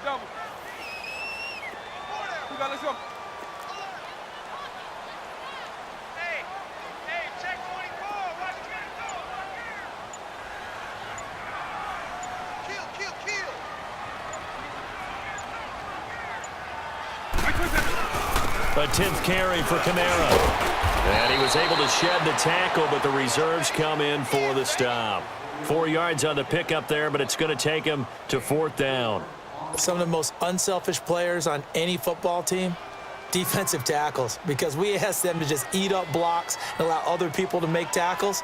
Double. Let's go. Hey, check 24. Watch it go. Kill. A 10th carry for Kamara. And he was able to shed the tackle, but the reserves come in for the stop. 4 yards on the pickup there, but it's going to take him to 4th down. Some of the most unselfish players on any football team, defensive tackles, because we ask them to just eat up blocks and allow other people to make tackles.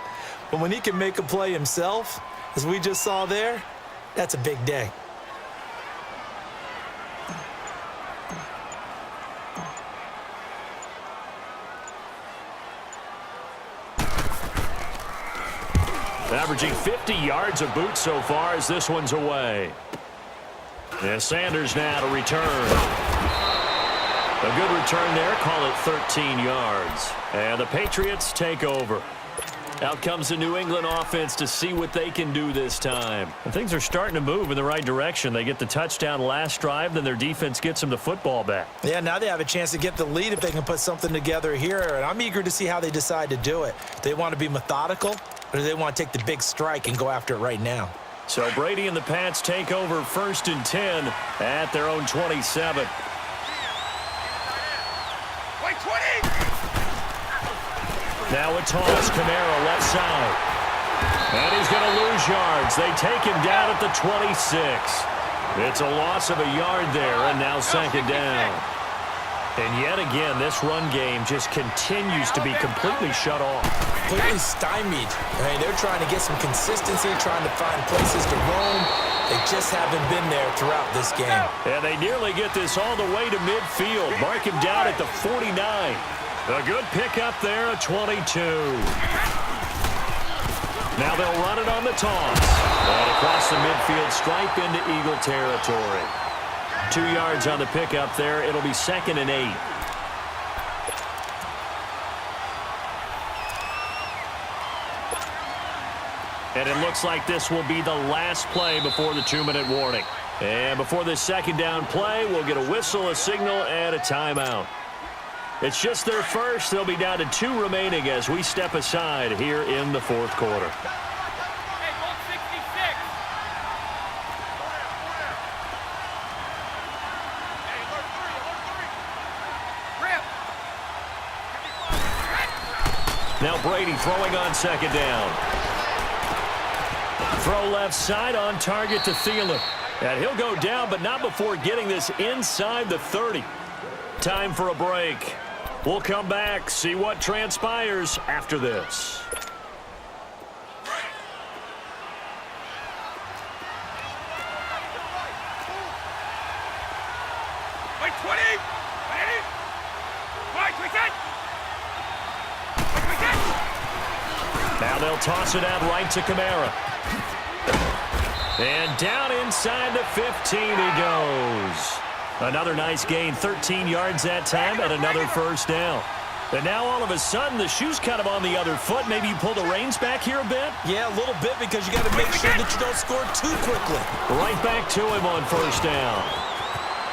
But when he can make a play himself, as we just saw there, that's a big day. Averaging 50 yards a boot so far as this one's away. And Sanders now to return. A good return there, call it 13 yards. And the Patriots take over. Out comes the New England offense to see what they can do this time. And things are starting to move in the right direction. They get the touchdown last drive, then their defense gets them the football back. Yeah, now they have a chance to get the lead if they can put something together here. And I'm eager to see how they decide to do it. They want to be methodical, or do they want to take the big strike and go after it right now? So Brady and the Pats take over 1st and 10 at their own 27. Wait, 20! Now a toss, Kamara left side. And he's going to lose yards. They take him down at the 26. It's a loss of a yard there, and now 2nd down. And yet again, this run game just continues to be completely shut off. Completely stymied. I mean, they're trying to get some consistency, trying to find places to roam. They just haven't been there throughout this game. And they nearly get this all the way to midfield. Mark him down at the 49. A good pickup there, a 22. Now they'll run it on the toss. And across the midfield stripe into Eagle territory. 2 yards on the pickup there. It'll be 2nd and 8. And it looks like this will be the last play before the 2-minute warning. And before this 2nd down play, we'll get a whistle, a signal, and a timeout. It's just their first. They'll be down to 2 remaining as we step aside here in the 4th quarter. Hey, 166. Hey, Now Brady throwing on 2nd down. Throw left side on target to Thielen. And he'll go down, but not before getting this inside the 30. Time for a break. We'll come back, see what transpires after this. Wait, 20! Ready? Right, we get! Now they'll toss it out right to Kamara. And down inside the 15 he goes. Another nice gain, 13 yards that time, and another 1st down. And now all of a sudden, the shoe's kind of on the other foot. Maybe you pull the reins back here a bit? Yeah, a little bit, because you got to make sure that you don't score too quickly. Right back to him on 1st down.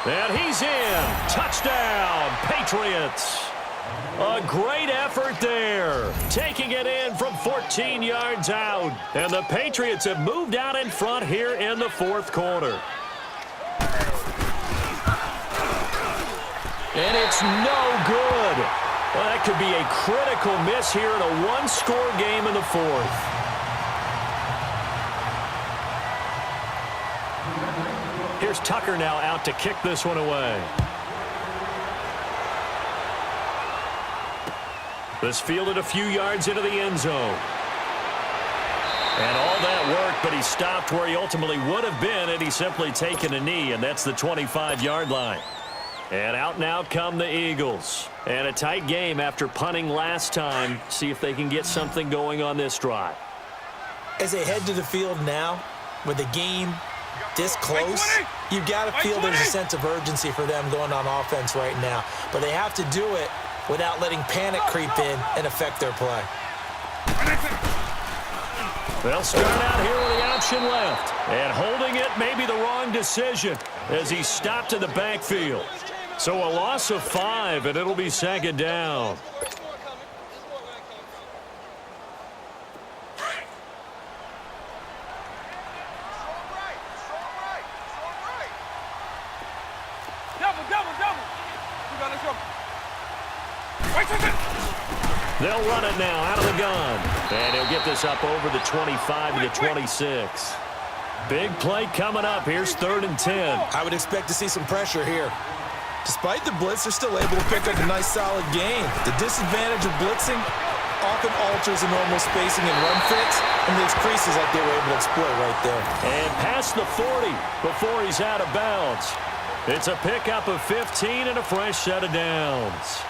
And he's in. Touchdown, Patriots. A great effort there. Taking it in from 14 yards out. And the Patriots have moved out in front here in the 4th quarter. And it's no good. Well, that could be a critical miss here in a 1-score game in the 4th. Here's Tucker now out to kick this one away. This fielded a few yards into the end zone. And all that work, but he stopped where he ultimately would have been had he simply taken a knee, and that's the 25-yard line. And out now come the Eagles. And a tight game after punting last time. See if they can get something going on this drive. As they head to the field now, with the game this close, you've got to feel there's a sense of urgency for them going on offense right now. But they have to do it without letting panic creep in and affect their play. They'll start out here with the outside possession left. And holding it may be the wrong decision as he stopped in the backfield. So a loss of 5, and it'll be second down. They'll run it now out of the gun. And he'll get this up over the 25 to the 26. Big play coming up. Here's 3rd and 10. I would expect to see some pressure here. Despite the blitz, they're still able to pick up a nice, solid gain. The disadvantage of blitzing often alters the normal spacing and run fits and leaves creases like they were able to exploit right there. And past the 40 before he's out of bounds. It's a pickup of 15 and a fresh set of downs.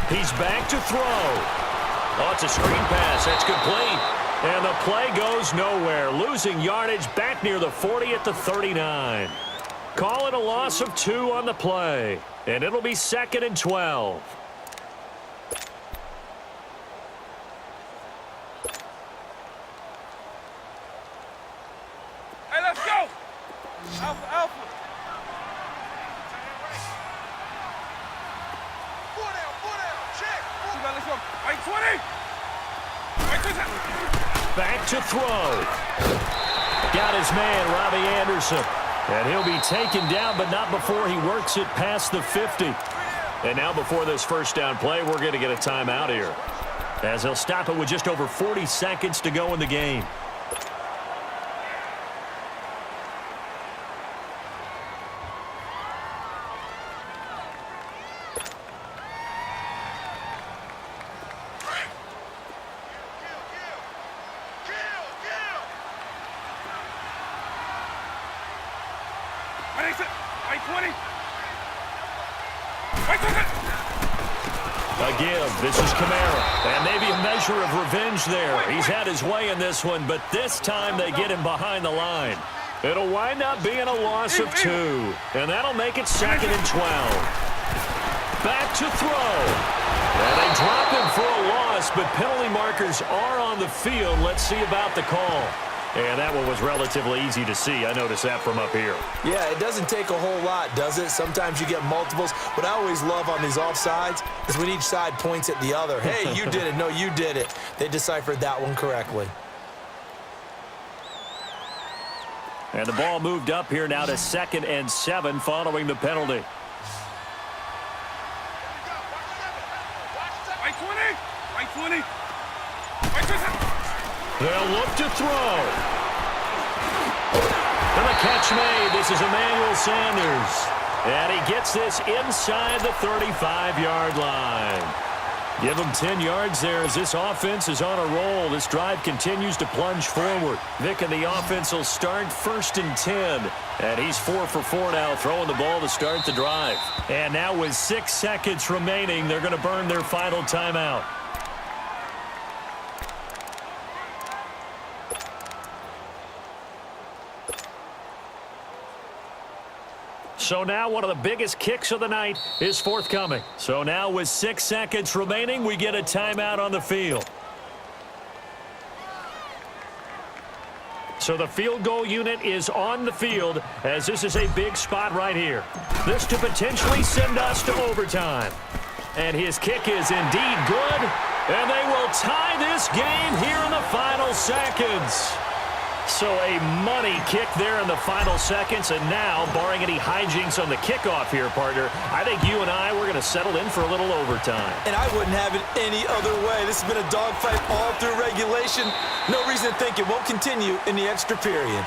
He's back to throw. Oh, it's a screen pass. That's complete. And the play goes nowhere. Losing yardage back near the 40 at the 39. Call it a loss of 2 on the play. And it'll be 2nd and 12. Hey, let's go! Alpha, alpha. Back to throw. Got his man, Robbie Anderson. And he'll be taken down, but not before he works it past the 50. And now before this first down play, we're going to get a timeout here, as he'll stop it with just over 40 seconds to go in the game. This is Kamara, and maybe a measure of revenge there. He's had his way in this one, but this time they get him behind the line. It'll wind up being a loss of 2, and that'll make it 2nd and 12. Back to throw. And they drop him for a loss, but penalty markers are on the field. Let's see about the call. And that one was relatively easy to see. I noticed that from up here. Yeah, it doesn't take a whole lot, does it? Sometimes you get multiples. What I always love on these offsides is when each side points at the other. Hey, you did it. No, you did it. They deciphered that one correctly. And the ball moved up here now to 2nd and 7 following the penalty. They'll look to throw. And the catch made. This is Emmanuel Sanders. And he gets this inside the 35-yard line. Give him 10 yards there as this offense is on a roll. This drive continues to plunge forward. Vic and the offense will start 1st and 10. And he's 4 for 4 now, throwing the ball to start the drive. And now with 6 seconds remaining, they're going to burn their final timeout. So now one of the biggest kicks of the night is forthcoming. So now with 6 seconds remaining, we get a timeout on the field. So the field goal unit is on the field as this is a big spot right here. This to potentially send us to overtime. And his kick is indeed good. And they will tie this game here in the final seconds. So a money kick there in the final seconds, and now, barring any hijinks on the kickoff here, partner, I think you and I, we're going to settle in for a little overtime. And I wouldn't have it any other way. This has been a dogfight all through regulation. No reason to think it won't continue in the extra period.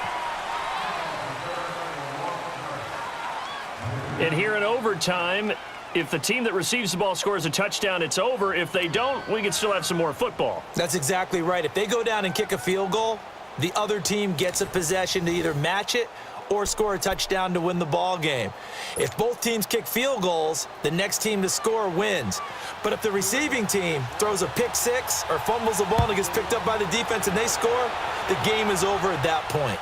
And here in overtime, if the team that receives the ball scores a touchdown, it's over. If they don't, we can still have some more football. That's exactly right. If they go down and kick a field goal, the other team gets a possession to either match it or score a touchdown to win the ball game. If both teams kick field goals, the next team to score wins. But if the receiving team throws a pick six or fumbles the ball and it gets picked up by the defense and they score, the game is over at that point.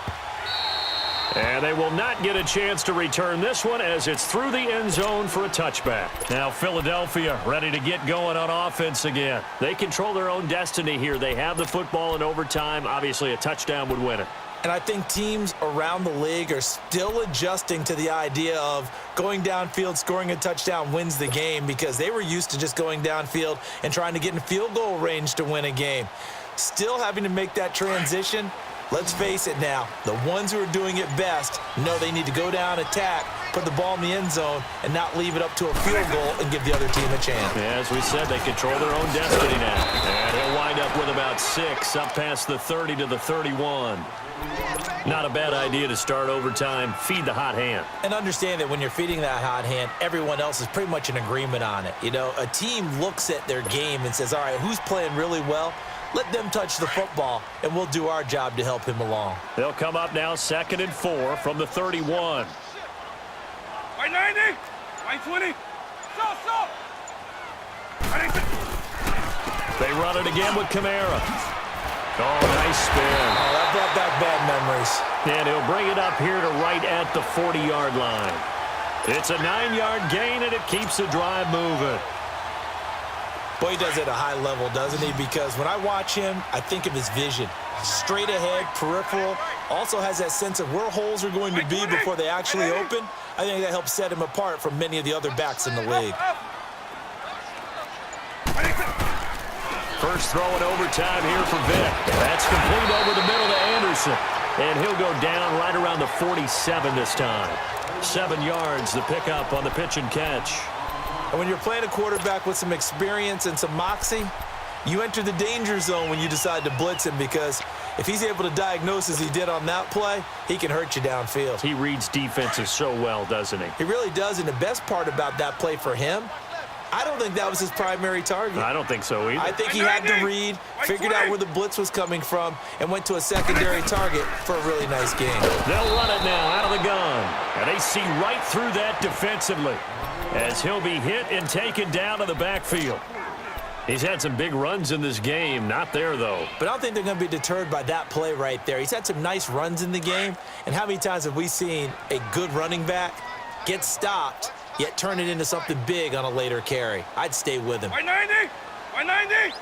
And they will not get a chance to return this one as it's through the end zone for a touchback. Now Philadelphia ready to get going on offense again. They control their own destiny here. They have the football in overtime. Obviously, a touchdown would win it. And I think teams around the league are still adjusting to the idea of going downfield, scoring a touchdown wins the game, because they were used to just going downfield and trying to get in field goal range to win a game. Still having to make that transition. Let's face it now, the ones who are doing it best know they need to go down, attack, put the ball in the end zone, and not leave it up to a field goal and give the other team a chance. Yeah, as we said, they control their own destiny now. And he'll wind up with about 6, up past the 30 to the 31. Not a bad idea to start overtime. Feed the hot hand. And understand that when you're feeding that hot hand, everyone else is pretty much in agreement on it. You know, a team looks at their game and says, all right, who's playing really well? Let them touch the football, and we'll do our job to help him along. They'll come up now 2nd and 4 from the 31. By 90, by 20. Stop. They run it again with Kamara. Oh, nice spin. Oh, that brought back bad memories. And he'll bring it up here to right at the 40-yard line. It's a 9-yard gain, and it keeps the drive moving. Boy, he does it at a high level, doesn't he? Because when I watch him, I think of his vision. Straight ahead, peripheral. Also has that sense of where holes are going to be before they actually open. I think that helps set him apart from many of the other backs in the league. First throw in overtime here for Vick. That's complete over the middle to Anderson. And he'll go down right around the 47 this time. 7 yards, the pickup on the pitch and catch. And when you're playing a quarterback with some experience and some moxie, you enter the danger zone when you decide to blitz him, because if he's able to diagnose as he did on that play, he can hurt you downfield. He reads defenses so well, doesn't he? He really does, and the best part about that play for him, I don't think that was his primary target. I don't think so either. I think he had to read, figured out where the blitz was coming from, and went to a secondary target for a really nice game. They'll run it now out of the gun. And they see right through that defensively as he'll be hit and taken down to the backfield. He's had some big runs in this game. Not there, though. But I don't think they're going to be deterred by that play right there. He's had some nice runs in the game. And how many times have we seen a good running back get stopped, yet turn it into something big on a later carry? I'd stay with him. By 90, by 90.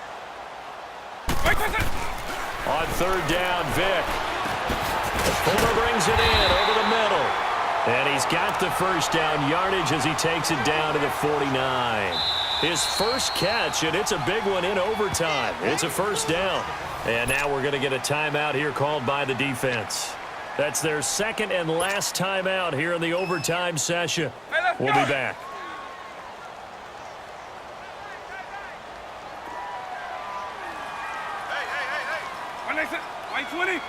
On 3rd down, Vick. Fuller brings it in over the middle. And he's got the first down yardage as he takes it down to the 49. His first catch, and it's a big one in overtime. It's a first down. And now we're going to get a timeout here called by the defense. That's their second and last timeout here in the overtime session. We'll be back. By 20.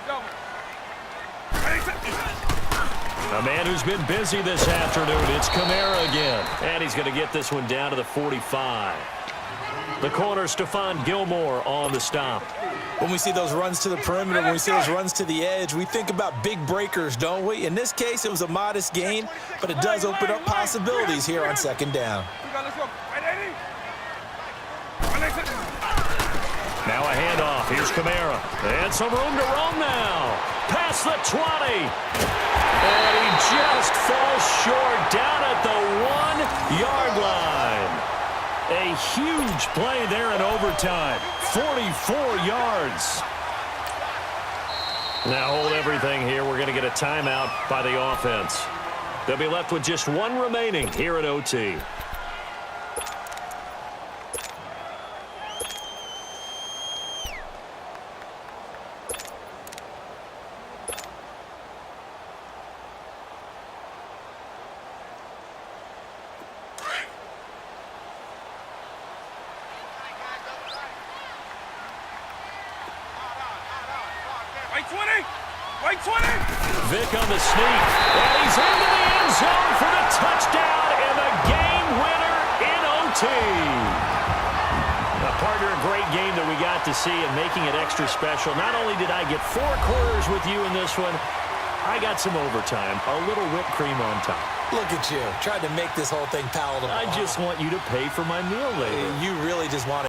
Double. A man who's been busy this afternoon. It's Kamara again. And he's going to get this one down to the 45. The corner, Stephon Gilmore, on the stop. When we see those runs to the perimeter, when we see those runs to the edge, we think about big breakers, don't we? In this case, it was a modest gain, but it does open up possibilities here on 2nd down. Now a handoff. Here's Kamara. And some room to roam now. Past the 20. And he just falls short down at the 1-yard line. A huge play there in overtime. 44 yards. Now hold everything here. We're going to get a timeout by the offense. They'll be left with just one remaining here at OT. Vick on the sneak, and he's into the end zone for the touchdown and the game winner in OT. Now, partner, a great game that we got to see and making it extra special. Not only did I get 4 quarters with you in this one, I got some overtime, a little whipped cream on top. Look at you, trying to make this whole thing palatable. I just want you to pay for my meal later. You really just want to